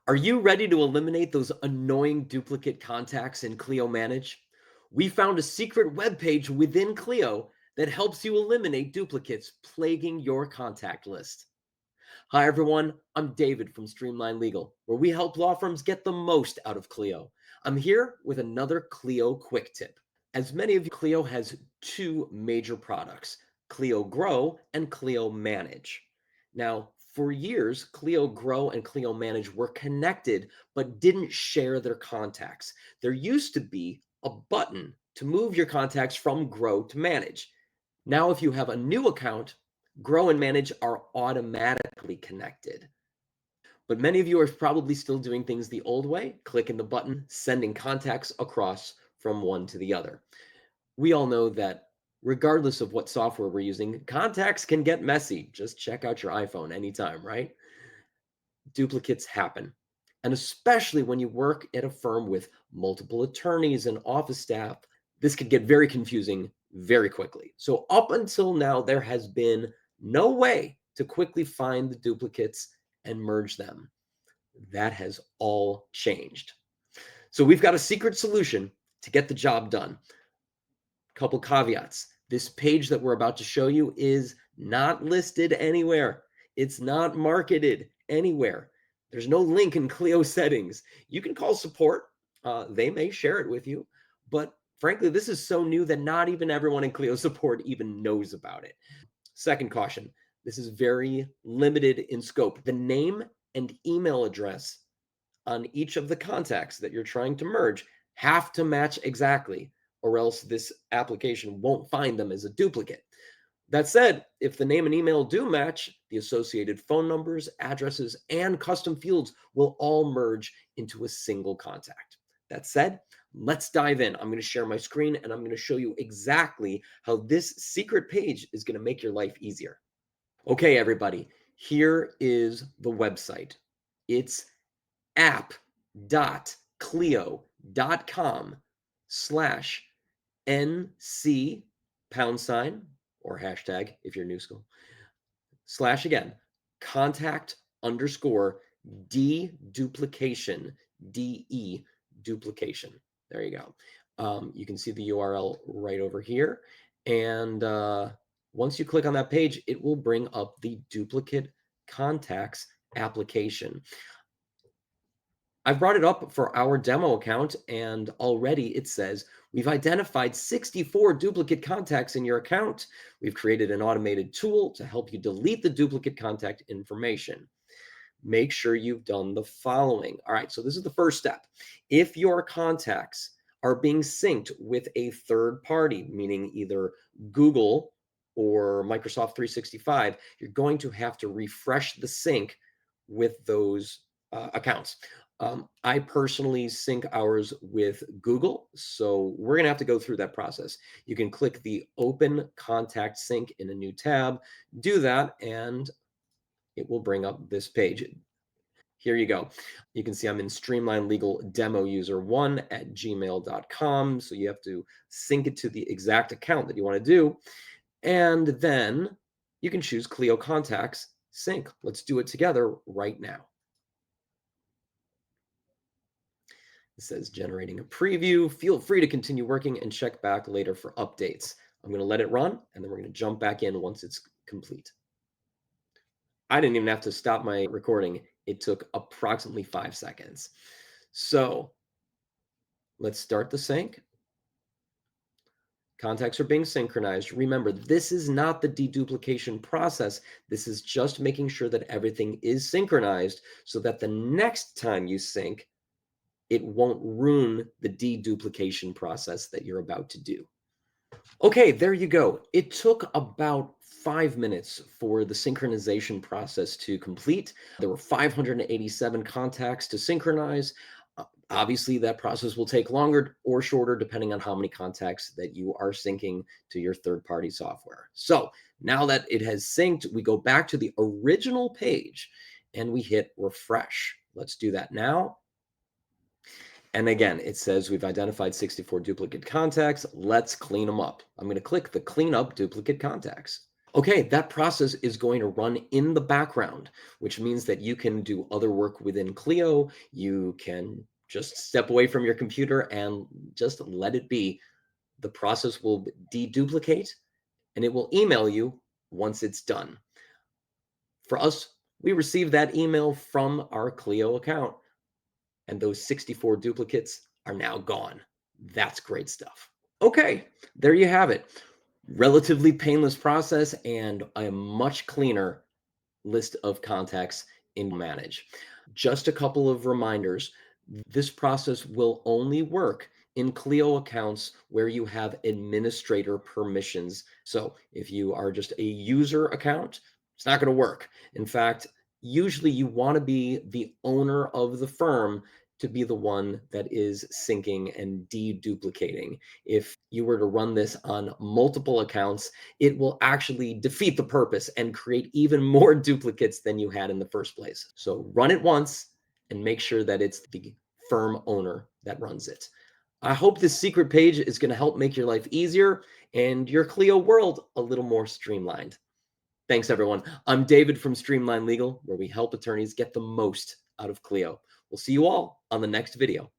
Are you ready to eliminate those annoying duplicate contacts in Clio Manage? We found a secret web page within Clio that helps you eliminate duplicates plaguing your contact list. Hi, everyone. I'm David from Streamline Legal, where we help law firms get the most out of Clio. I'm here with another Clio Quick Tip. As many of you, Clio has two major products, Clio Grow and Clio Manage. Now, for years, Clio Grow and Clio Manage were connected but didn't share their contacts. There used to be a button to move your contacts from Grow to Manage. Now, if you have a new account, Grow and Manage are automatically connected. But many of you are probably still doing things the old way, clicking the button, sending contacts across from one to the other. We all know that regardless of what software we're using, contacts can get messy. Just check out your iPhone anytime, right? Duplicates happen. And especially when you work at a firm with multiple attorneys and office staff, this could get very confusing very quickly. So up until now, there has been no way to quickly find the duplicates and merge them. That has all changed. So we've got a secret solution to get the job done. Couple caveats. This page that we're about to show you is not listed anywhere. It's not marketed anywhere. There's no link in Clio settings. You can call support. They may share it with you. But frankly, this is so new that not even everyone in Clio support even knows about it. Second caution, this is very limited in scope. The name and email address on each of the contacts that you're trying to merge have to match exactly, or else this application won't find them as a duplicate. That said, if the name and email do match, the associated phone numbers, addresses, and custom fields will all merge into a single contact. That said, let's dive in. I'm going to share my screen and I'm going to show you exactly how this secret page is going to make your life easier. Okay, everybody, here is the website. It's app.clio.com/NC # or hashtag if you're new school / again contact _ deduplication duplication. There you go. You can see the URL right over here, and once you click on that page, it will bring up the duplicate contacts application. I've brought it up for our demo account, and already it says we've identified 64 duplicate contacts in your account. We've created an automated tool to help you delete the duplicate contact information. Make sure you've done the following. All right, so this is the first step. If your contacts are being synced with a third party, meaning either Google or Microsoft 365, you're going to have to refresh the sync with those accounts. I personally sync ours with Google, so we're going to have to go through that process. You can click the Open Contact Sync in a new tab, do that, and it will bring up this page. Here you go. You can see I'm in Streamline Legal Demo User 1 at gmail.com, so you have to sync it to the exact account that you want to do, and then you can choose Clio Contacts Sync. Let's do it together right now. It says generating a preview. Feel free to continue working and check back later for updates. I'm going to let it run, and then we're going to jump back in once it's complete. I didn't even have to stop my recording. It took approximately 5 seconds. So let's start the sync. Contacts are being synchronized. Remember, this is not the deduplication process. This is just making sure that everything is synchronized so that the next time you sync, it won't ruin the deduplication process that you're about to do. Okay, there you go. It took about 5 minutes for the synchronization process to complete. There were 587 contacts to synchronize. Obviously, that process will take longer or shorter depending on how many contacts that you are syncing to your third-party software. So now that it has synced, we go back to the original page and we hit refresh. Let's do that now. And again, it says we've identified 64 duplicate contacts. Let's clean them up. I'm going to click the Clean Up Duplicate Contacts. Okay, that process is going to run in the background, which means that you can do other work within Clio. You can just step away from your computer and just let it be. The process will deduplicate and it will email you once it's done. For us, we receive that email from our Clio account, and those 64 duplicates are now gone. That's great stuff. Okay, there you have it. Relatively painless process and a much cleaner list of contacts in Manage. Just a couple of reminders. This process will only work in Clio accounts where you have administrator permissions. So if you are just a user account, it's not going to work. In fact, usually you want to be the owner of the firm to be the one that is syncing and deduplicating. If you were to run this on multiple accounts, it will actually defeat the purpose and create even more duplicates than you had in the first place. So run it once and make sure that it's the firm owner that runs it. I hope this secret page is going to help make your life easier and your Clio world a little more streamlined. Thanks, everyone. I'm David from Streamline Legal, where we help attorneys get the most out of Clio. We'll see you all on the next video.